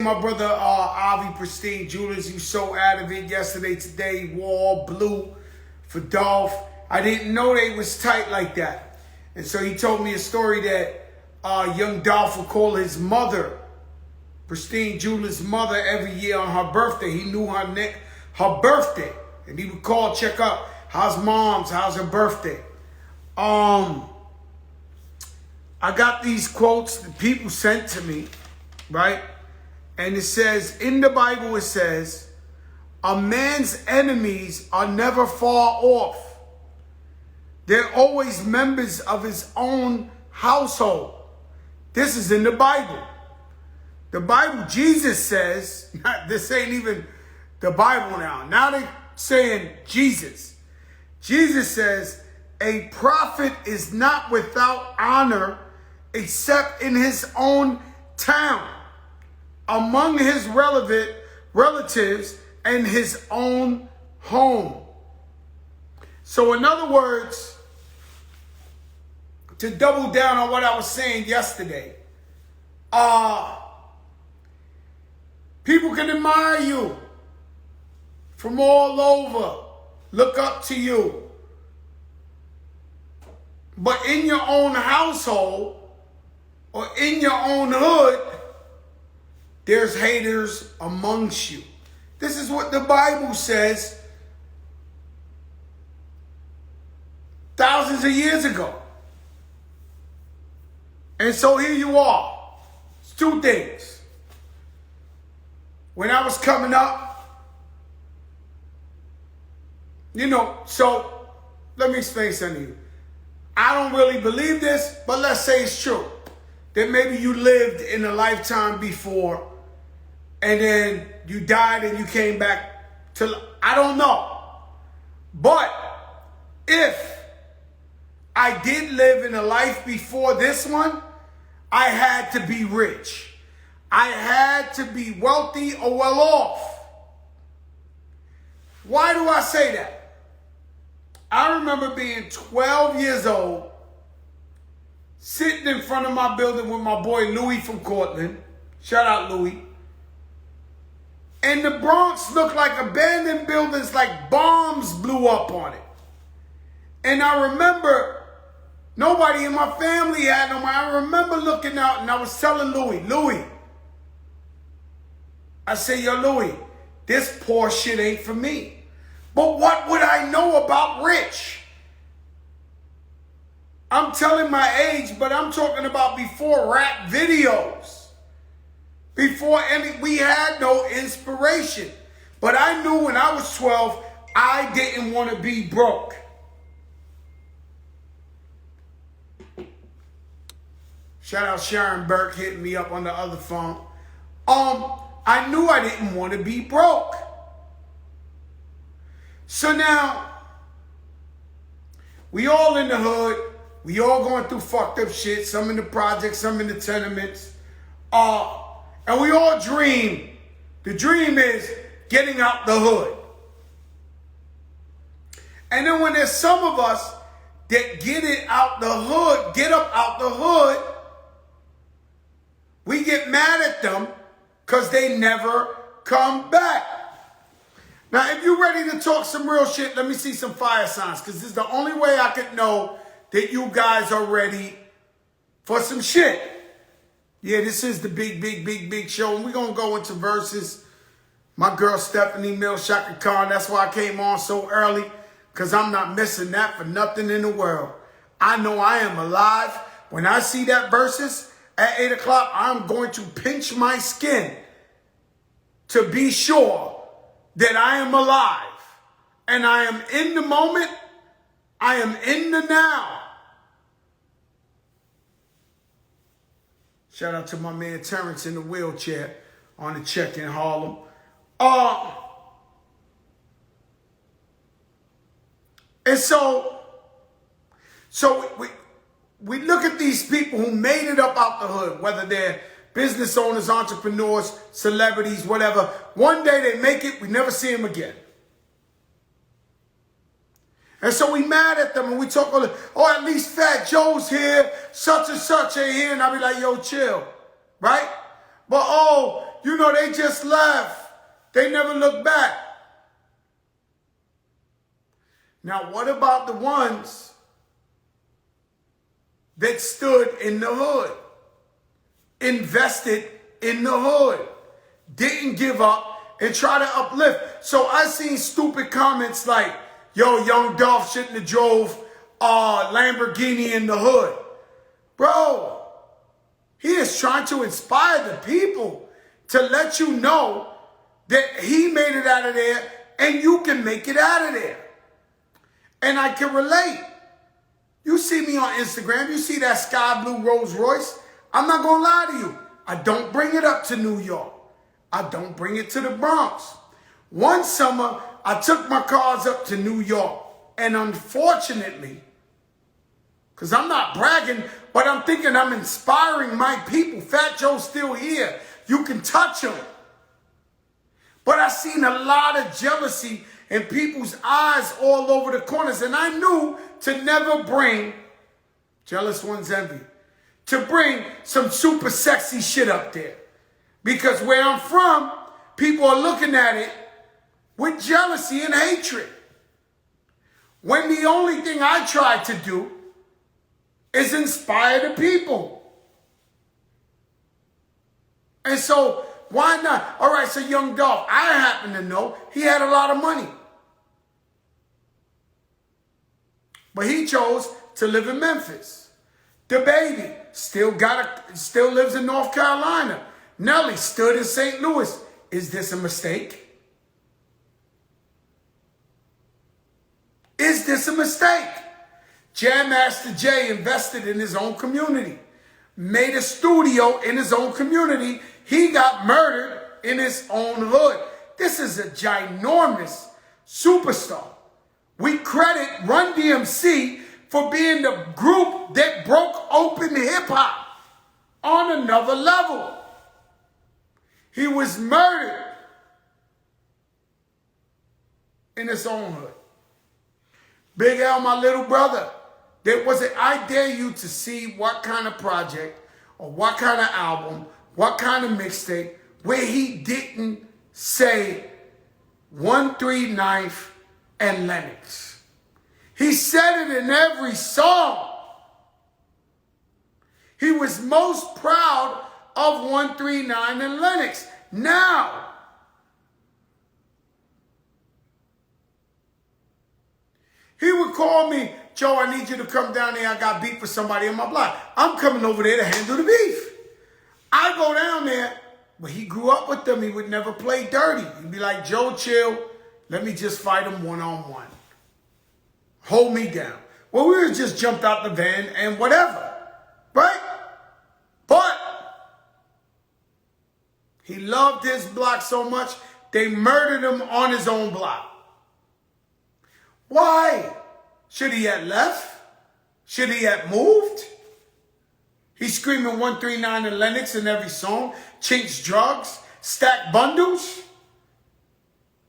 My brother Avi Pristine Jewelers, you so out of it yesterday, today, wore blue for Dolph. I didn't know they was tight like that. And so he told me a story that Young Dolph would call his mother, Pristine Jewelers' mother, every year on her birthday. He knew her birthday. And he would call, check up, how's mom's, how's her birthday? I got these quotes that people sent to me, right? And it says, in the Bible it says, a man's enemies are never far off. They're always members of his own household. This is in the Bible. The Bible, Jesus says, this ain't even the Bible now. Now they're saying Jesus. Jesus says, a prophet is not without honor except in his own town, among his relatives, and his own home. So in other words, to double down on what I was saying yesterday, people can admire you from all over, look up to you. But in your own household or in your own hood, there's haters amongst you. This is what the Bible says thousands of years ago. And so here you are. It's two things. When I was coming up, so let me explain something to you. I don't really believe this, but let's say it's true. That maybe you lived in a lifetime before and then you died and you came back to, I don't know. But if I did live in a life before this one, I had to be rich. I had to be wealthy or well off. Why do I say that? I remember being 12 years old, sitting in front of my building with my boy Louis from Cortland. Shout out Louis. And the Bronx looked like abandoned buildings, like bombs blew up on it. And I remember nobody in my family had them. I remember looking out and I was telling Louis, I say, yo, Louis, this poor shit ain't for me. But what would I know about rich? I'm telling my age, but I'm talking about before rap videos. Before we had no inspiration. But I knew when I was 12, I didn't want to be broke. Shout out Sharon Burke hitting me up on the other phone. I knew I didn't want to be broke. So now, we all in the hood. We all going through fucked up shit. Some in the projects, some in the tenements. And we all dream. The dream is getting out the hood. And then when there's some of us that get it out the hood, get up out the hood, we get mad at them because they never come back. Now, if you're ready to talk some real shit, let me see some fire signs, because this is the only way I could know that you guys are ready for some shit. Yeah, this is the big show, and we're going to go into verses. My girl Stephanie Mills, Shaka Khan, that's why I came on so early, because I'm not missing that for nothing in the world. I know I am alive. When I see that verses at 8 o'clock, I'm going to pinch my skin to be sure that I am alive. And I am in the moment. I am in the now. Shout out to my man Terrence in the wheelchair on the check in Harlem. And so we look at these people who made it up out the hood, whether they're business owners, entrepreneurs, celebrities, whatever. One day they make it, we never see them again. And so we mad at them and we talk, oh, at least Fat Joe's here, such and such ain't here. And I be like, yo, chill, right? But, oh, they just left. They never look back. Now, what about the ones that stood in the hood, invested in the hood, didn't give up, and try to uplift? So I seen stupid comments like, yo, Young Dolph shouldn't have drove Lamborghini in the hood. Bro, he is trying to inspire the people to let you know that he made it out of there and you can make it out of there. And I can relate. You see me on Instagram, you see that sky blue Rolls Royce. I'm not going to lie to you. I don't bring it up to New York. I don't bring it to the Bronx. One summer, I took my cars up to New York. And unfortunately, because I'm not bragging, but I'm thinking I'm inspiring my people. Fat Joe's still here. You can touch him. But I seen a lot of jealousy in people's eyes all over the corners. And I knew to never bring, jealous one's envy, to bring some super sexy shit up there. Because where I'm from, people are looking at it with jealousy and hatred. When the only thing I try to do is inspire the people. And so, why not? All right, so Young Dolph, I happen to know he had a lot of money. But he chose to live in Memphis. The baby still lives in North Carolina. Nelly stood in St. Louis. Is this a mistake? Is this a mistake? Jam Master Jay invested in his own community, made a studio in his own community. He got murdered in his own hood. This is a ginormous superstar. We credit Run DMC for being the group that broke open hip-hop on another level. He was murdered in his own hood. Big L, my little brother, I dare you to see what kind of project or what kind of album, what kind of mixtape, where he didn't say 139th and Lennox. He said it in every song. He was most proud of 139 and Lennox. Now, he would call me, Joe, I need you to come down there. I got beef with somebody on my block. I'm coming over there to handle the beef. I go down there, but he grew up with them. He would never play dirty. He'd be like, Joe, chill. Let me just fight him one-on-one. Hold me down. Well, we would just jumped out the van and whatever, right? But he loved his block so much, they murdered him on his own block. Why? Should he have left? Should he have moved? He's screaming 139 and Lennox in every song. Chinks drugs. Stack bundles.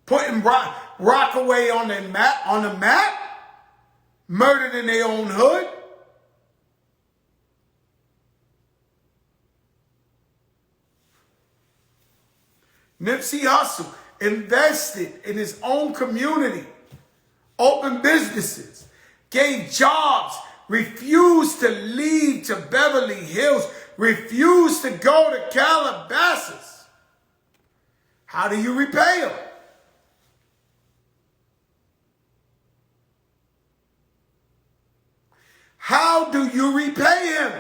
Putting Rockaway on the map. Murdered in their own hood. Nipsey Hussle invested in his own community. Opened businesses, gave jobs, refused to leave to Beverly Hills, refused to go to Calabasas. How do you repay him? How do you repay him?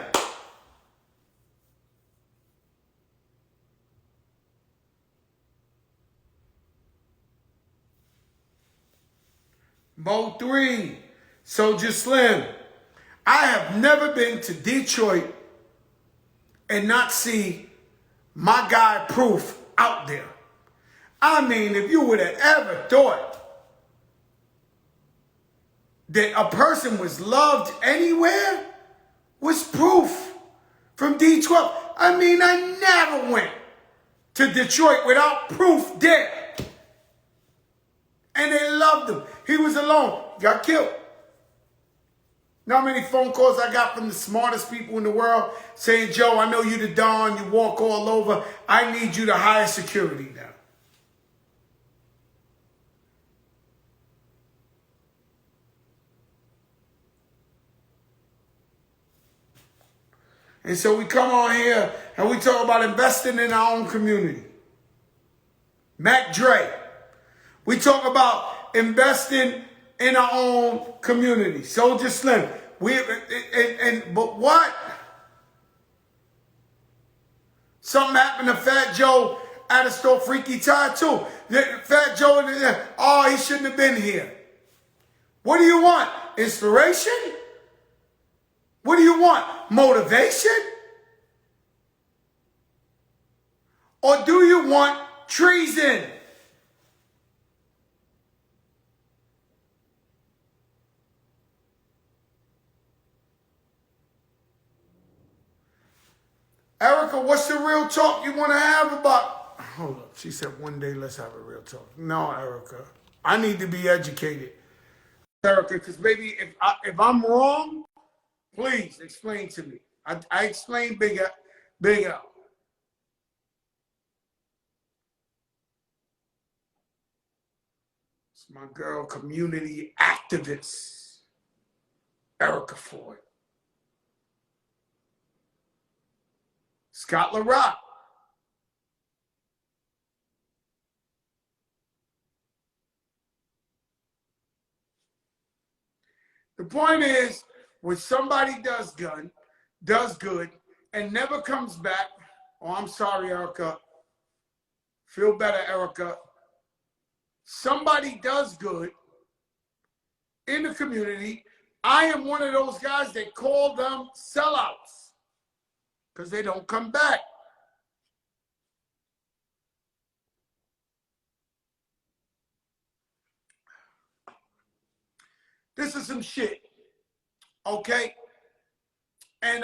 Mo 3, Soldier Slim. I have never been to Detroit and not see my guy Proof out there. I mean, if you would have ever thought that a person was loved anywhere, was Proof from D12. I mean, I never went to Detroit without Proof there. And they loved him. He was alone. Got killed. Know how many phone calls I got from the smartest people in the world saying, Joe, I know you the Don, you walk all over. I need you to hire security now. And so we come on here and we talk about investing in our own community. Mac Dre. We talk about investing in our own community. Soldier Slim. But what? Something happened to Fat Joe at a store, Freaky Tide too. Fat Joe, oh, he shouldn't have been here. What do you want? Inspiration? What do you want? Motivation? Or do you want treason? Erica, what's the real talk you want to have about? Hold up. She said one day let's have a real talk. No, Erica. I need to be educated. Erica, because baby, if I'm wrong, please explain to me. I explained Big L. It's my girl, community activist, Erica Ford. Scott LaRock. The point is, when somebody does good, and never comes back, oh, I'm sorry, Erica. Feel better, Erica. Somebody does good in the community. I am one of those guys that call them sellouts because they don't come back. This is some shit, okay? And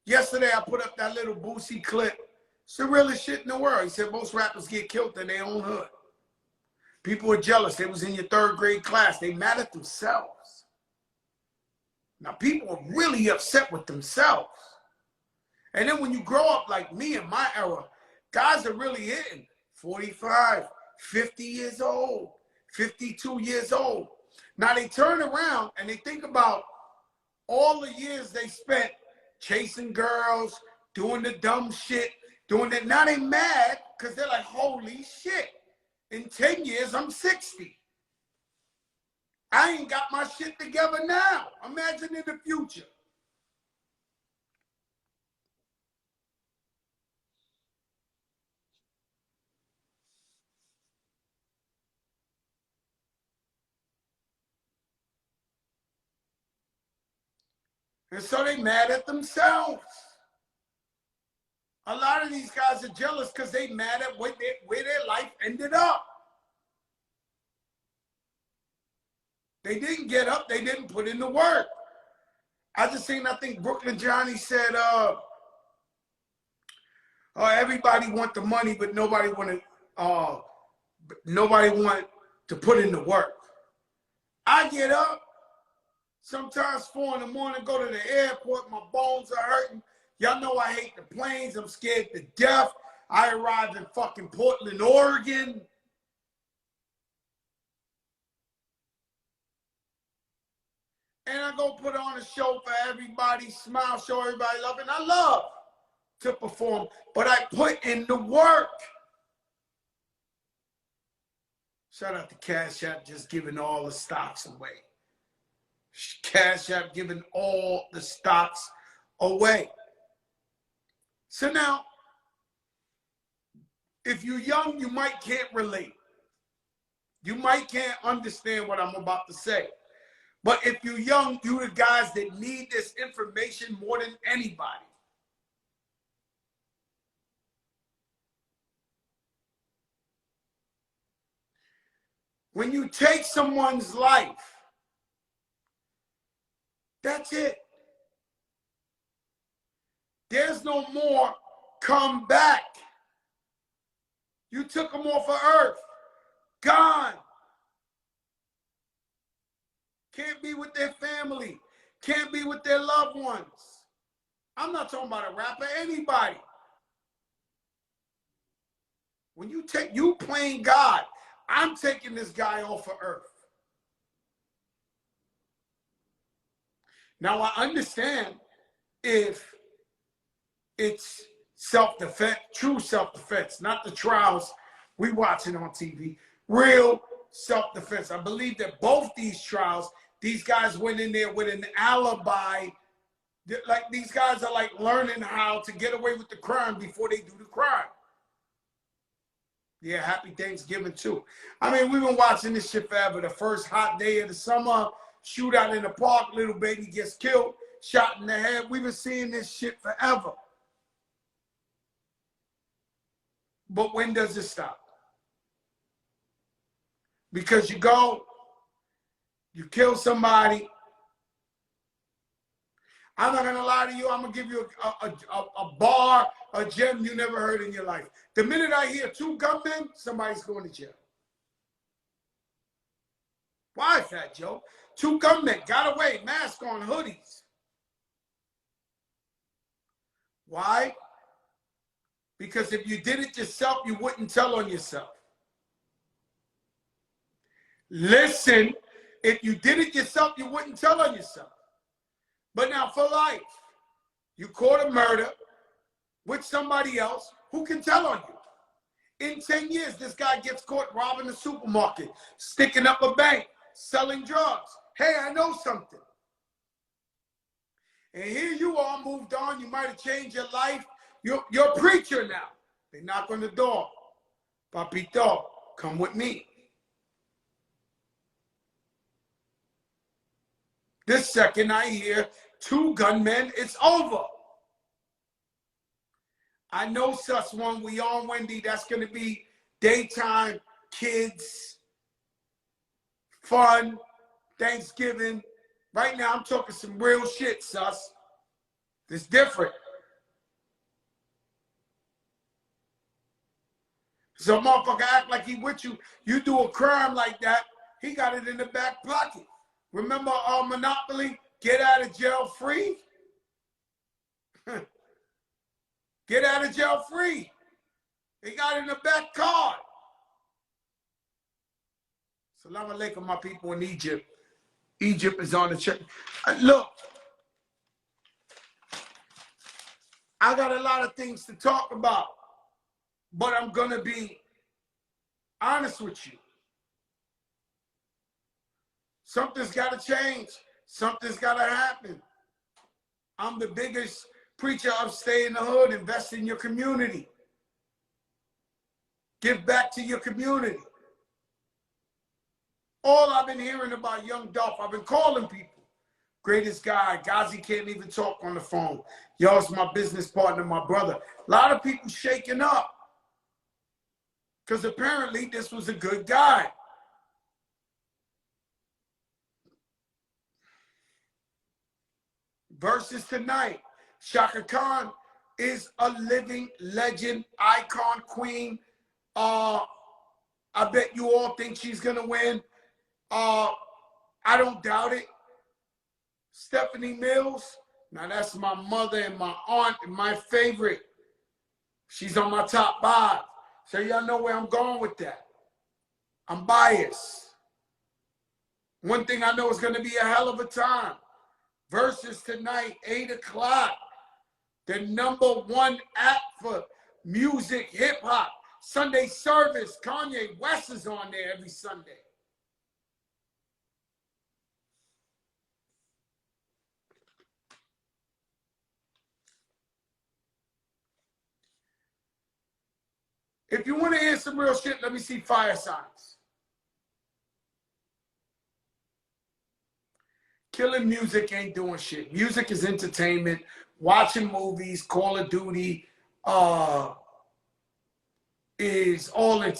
yesterday I put up that little Boosie clip. It's the realest shit in the world. He said most rappers get killed in their own hood. People are jealous. They was in your third grade class. They mad at themselves. Now people are really upset with themselves. And then when you grow up like me in my era, guys are really hitting 45, 50 years old, 52 years old. Now they turn around and they think about all the years they spent chasing girls, doing the dumb shit, doing that. Now they mad because they're like, holy shit. In 10 years, I'm 60. I ain't got my shit together now. Imagine in the future. And so they mad at themselves. A lot of these guys are jealous because they mad at where their life ended up. They didn't get up. They didn't put in the work. I think Brooklyn Johnny said, everybody want the money, but nobody want to put in the work. I get up, sometimes 4 in the morning, go to the airport, my bones are hurting. Y'all know I hate the planes. I'm scared to death. I arrived in fucking Portland, Oregon. And I go put on a show for everybody, smile, show everybody love. And I love to perform, but I put in the work. Shout out to Cash App, just giving all the stocks away. Cash App giving all the stocks away. So now, if you're young, you might can't relate. You might can't understand what I'm about to say. But if you're young, you the guys that need this information more than anybody. When you take someone's life, that's it. There's no more come back. You took them off of earth. Gone. can't be with their family, can't be with their loved ones. I'm not talking about a rapper, anybody. When you playing God, I'm taking this guy off of earth. Now I understand if it's self-defense, true self-defense, not the trials we watching on TV, real self-defense. I believe that both these trials, these guys went in there with an alibi. Like, these guys are like learning how to get away with the crime before they do the crime. Yeah, happy Thanksgiving too. I mean, we've been watching this shit forever. The first hot day of the summer, shootout in the park, little baby gets killed, shot in the head. We've been seeing this shit forever. But when does it stop? Because you go, you kill somebody. I'm not gonna lie to you. I'm gonna give you a bar, a gem you never heard in your life. The minute I hear 2 gunmen, somebody's going to jail. Why, Fat Joe? 2 gunmen got away, mask on, hoodies. Why? Because if you did it yourself, you wouldn't tell on yourself. Listen, if you did it yourself, you wouldn't tell on yourself. But now for life, you caught a murder with somebody else, who can tell on you? In 10 years, this guy gets caught robbing a supermarket, sticking up a bank, selling drugs. Hey, I know something. And here you are, moved on. You might have changed your life. You're a preacher now. They knock on the door. Papito, come with me. This second I hear 2 gunmen, it's over. I know sus one, we on Wendy, that's going to be daytime, kids, fun, Thanksgiving. Right now I'm talking some real shit, sus. It's different. So motherfucker act like he with you. You do a crime like that, he got it in the back pocket. Remember Monopoly? Get out of jail free? Get out of jail free. They got it in the back card. Salam alaikum, my people in Egypt. Egypt is on the check. Look, I got a lot of things to talk about, but I'm going to be honest with you. Something's got to change. Something's got to happen. I'm the biggest preacher of stay in the hood, invest in your community. Give back to your community. All I've been hearing about Young Dolph, I've been calling people. Greatest guy. Ghazi can't even talk on the phone. Y'all's my business partner, my brother. A lot of people shaking up. Because apparently this was a good guy. Versus tonight. Shaka Khan is a living legend, icon, queen. I bet you all think she's going to win. I don't doubt it. Stephanie Mills, now that's my mother and my aunt and my favorite. She's on my top 5. So y'all know where I'm going with that. I'm biased. One thing I know is going to be a hell of a time. Versus tonight, 8 o'clock. The #1 app for music, hip-hop. Sunday service. Kanye West is on there every Sunday. If you want to hear some real shit, let me see fire signs. Killing music ain't doing shit. Music is entertainment. Watching movies, Call of Duty, is all entertainment.